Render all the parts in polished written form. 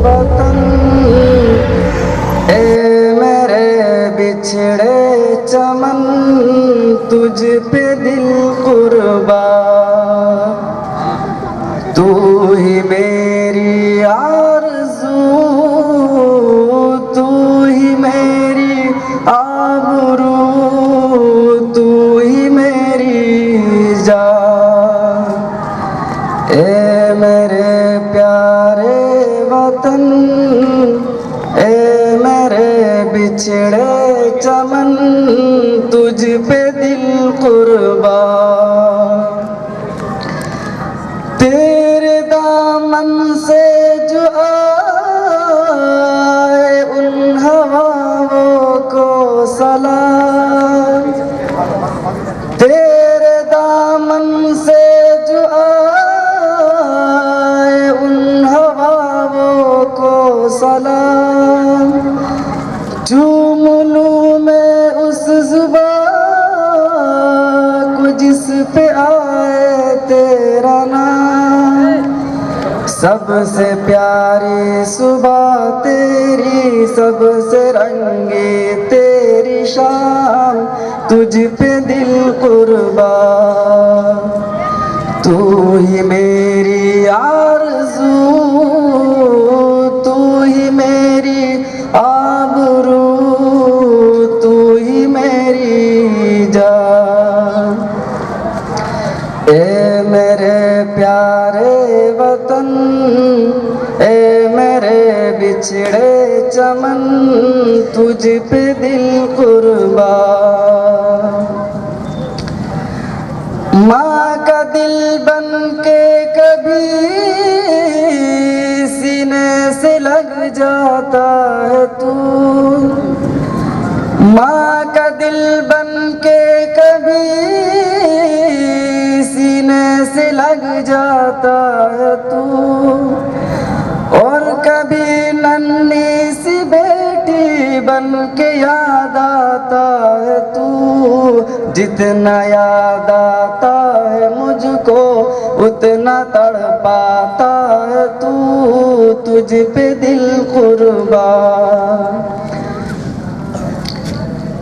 वतन, ए मेरे बिछड़े चमन, तुझ पे दिल कुर्बा। तू ही मेरी आरज़ू, तू ही मेरी आबरू, तू ही मेरी जान। ए मेरे प्यारे वतन, ए मेरे बिछड़े चमन, तुझ पे दिल कुर्बा। तेरे दामन से जो आए उन हवाओं को सलाम, तेरे दामन से जो आए उन हवाओं को सलाम। चूम लूं मैं उस ज़ुबान को जिस पे आए तेरा नाम। सबसे प्यारी सुबह तेरी, सबसे रंगी तेरी शाम, तुझ पे दिल कुर्बा। तू ही मेरी आरज़ू, तू ही मेरी आबरू, तू ही मेरी जान। ए मेरे प्यारे वतन, ए मेरे बिछड़े चमन, तुझ पे दिल कुर्बा। माँ का दिल बन के कभी सीने से लग जाता है तू, माँ का दिल बन के कभी सीने से लग जाता है तू। और कभी नन्ही सी बेटी बन के याद आता है तू। जितना याद आता है मुझको उतना तड़पाता है तू, तुझ पे दिल कुर्बा।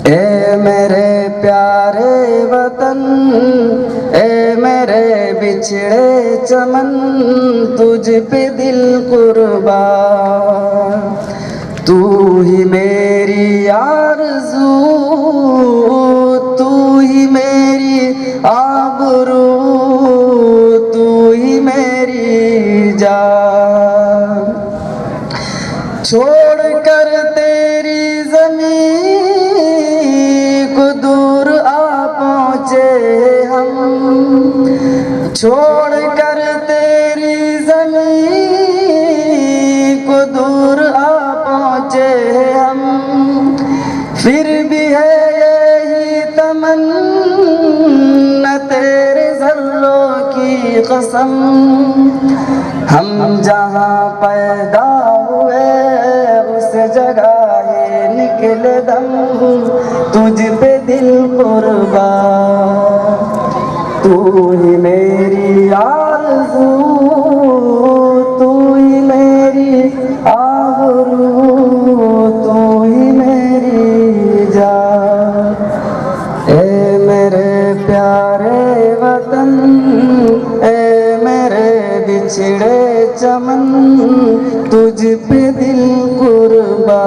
ए मेरे प्यारे वतन, ए मेरे बिछड़े चमन, तुझ पे दिल कुर्बा। तू ही मेरी आरज़ू, तू ही मेरी आबरू, तू ही मेरी जान। छोड़ कर तेरी ज़मीन को दूर आ पहुँचे हम, छोड़ कर तेरी ज़मीन को दूर आ पहुँचे हम। फिर भी है यही तमन्ना तेरे ज़र्रों की कसम, हम जहाँ पैदा हुए उस जगह ही निकले दम, तुझ पे दिल कुर्बा। तू ही मेरी आरज़ू, तू ही मेरी आबरू, तू ही मेरी जान। ए मेरे प्यारे वतन, ए मेरे बिछड़े चमन, तुझ पे दिल कुर्बा।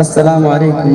अस्सलामु अलैकुम।